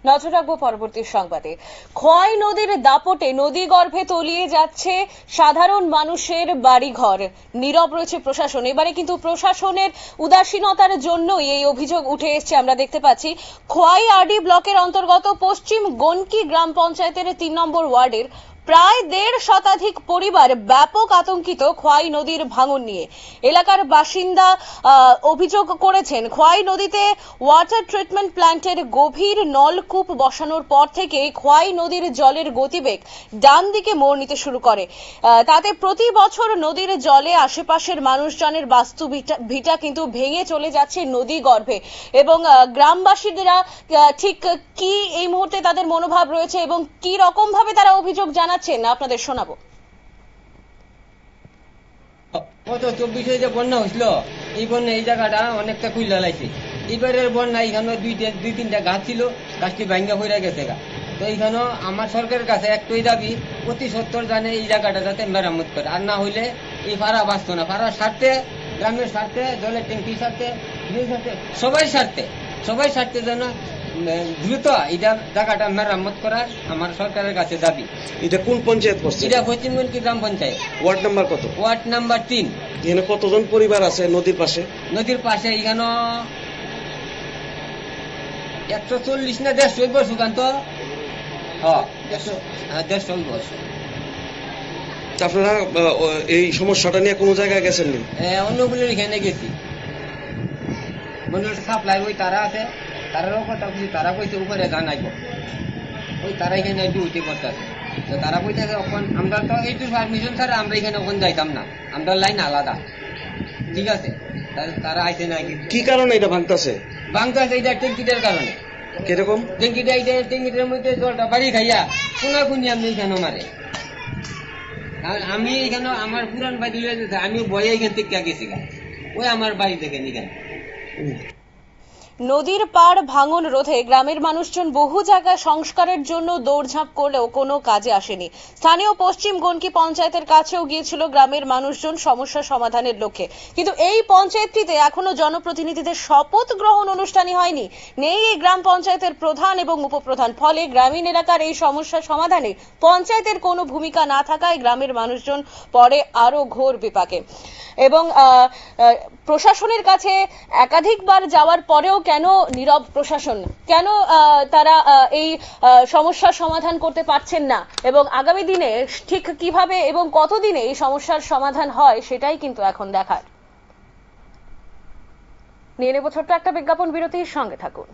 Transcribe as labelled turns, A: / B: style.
A: নজর রাখবো পরবর্তী সংবাদে। খোয়াই নদীর দাপটে নদী গর্ভে তলিয়ে যাচ্ছে সাধারণ মানুষের বাড়িঘর। নীরব রয়েছে প্রশাসন। এবারে কিন্তু প্রশাসনের উদাসীনতার জন্যই এই অভিযোগ উঠে এসছে। আমরা দেখতে পাচ্ছি খোয়াই আরডি ব্লকের অন্তর্গত পশ্চিম গনকি গ্রাম পঞ্চায়েতের ৩ নম্বর ওয়ার্ডের প্রায় ১.৫ শতাধিক পরিবার ব্যাপক আতঙ্কিত খোয়াই নদীর ভাঙন নিয়ে। এলাকার বাসিন্দা অভিযোগ করেছেন, খোয়াই নদীতে ওয়াটার ট্রিটমেন্ট প্ল্যান্টের গভীর নলকূপ বসানোর পর থেকে খোয়াই নদীর জলের গতিবেগ ডান দিকে মোড় নিতে শুরু করে। তাতে প্রতি বছর নদীর জলে আশেপাশের মানুষজনের বাস্তু ভিটা কিন্তু ভেঙে চলে যাচ্ছে নদী গর্ভে। এবং গ্রামবাসীরা ঠিক কি এই মুহূর্তে তাদের মনোভাব রয়েছে এবং কি রকম ভাবে তারা অভিযোগ জানাচ্ছেন আপনাদের শোনাবো।
B: গত 24-এ যে বন্যা হয়েছিল, এই বন্যা এই জায়গাটা অনেকটা খুইলা লাইছে। এবারের বন্যা এখানে দুই তিনটা গাছ ছিল, গাছটি ভাঙ্গা হয়ে গেছে। তো এইখানে আমার সরকারের কাছে একটাই দাবি, প্রতি 70 জানে এই জায়গাটা যাতে মেরামত করে, আর না হইলে এই পাড়া বাঁচত না। পাড়ার স্বার্থে, গ্রামের স্বার্থে, জলের ট্যাঙ্কির স্বার্থে, সবাই স্বার্থে যেন দ্রুত এই জায়গাটা মেরামত করার আমার সরকারের কাছে দাবি।
C: এটা কোন পঞ্চায়েত পড়ছে?
B: এটা পশ্চিম গনকি গ্রাম পঞ্চায়েত।
C: ওয়ার্ড নাম্বার কত?
B: Ward number 3।
C: এখানে কতজন পরিবার আছে নদীর পাশে?
B: নদীর পাশে এখানে 140 না 150 হইব সুকান্ত। হ্যাঁ, 150 হইব।
C: আপনারা এই সমস্যাটা নিয়ে কোনো জায়গায় গেছেন নি?
B: অন্যগুলোর এখানে গেছি। মন্ডল সাপ্লাই ওই তারা আছে, তারারও কথা বলছি, তারা কইছে উপরে জানাইব। ওই তারা এখানে ডিউটি করতেছে, তো তারা কইতেছে এখন আমরা তো এইটুর পারমিশন ছাড়া আমরা এখানে ওখানে যাইতাম না, আমরা লাইন আলাদা। ঠিক আছে, তারা আইসে না।
C: কি কারণে এটা ভাঙতেছে?
B: এটা ট্যাঙ্কিটার কারণে।
C: কিরকম?
B: ট্যাঙ্কিটার মধ্যে জলটা বাড়ি খাইয়া কোনাকুনি আমি এখানে মারে। আমি এখানে আমার পুরান বাড়ি লয়ে আমি বয়ে এখান থেকে গেছি, ওই আমার বাড়ি থেকে এখানে।
A: নদীর পাড় ভাঙন রোধে গ্রামের মানুষজন বহু জায়গায় সংস্কারের জন্য দৌড়ঝাঁপ করলেও কোনো কাজে আসেনি। স্থানীয় পশ্চিম গনকি পঞ্চায়েতের কাছেও গিয়েছিল গ্রামের মানুষজন সমস্যা সমাধানের লক্ষ্যে, কিন্তু এই পঞ্চায়েতটিতে এখনো জনপ্রতিনিধিদের শপথ গ্রহণ অনুষ্ঠানই হয়নি। নেই এই গ্রাম পঞ্চায়েতের প্রধান এবং উপপ্রধান। ফলে গ্রামীণ এলাকার এই সমস্যা সমাধানে পঞ্চায়েতের কোনো ভূমিকা না থাকায় গ্রামের মানুষজন পড়ে আরো ঘোর বিপাকে। এবং প্রশাসনের কাছে একাধিকবার যাওয়ার পরেও কেন নীরব প্রশাসন, কেন তারা এই সমস্যার সমাধান করতে পারছেন না, এবং আগামী দিনে ঠিক কিভাবে এবং কতদিনে এই সমস্যার সমাধান হয় সেটাই কিন্তু এখন দেখার। নিয়ে নেব ছোট্ট একটা বিজ্ঞাপন বিরতির সঙ্গে থাকুন।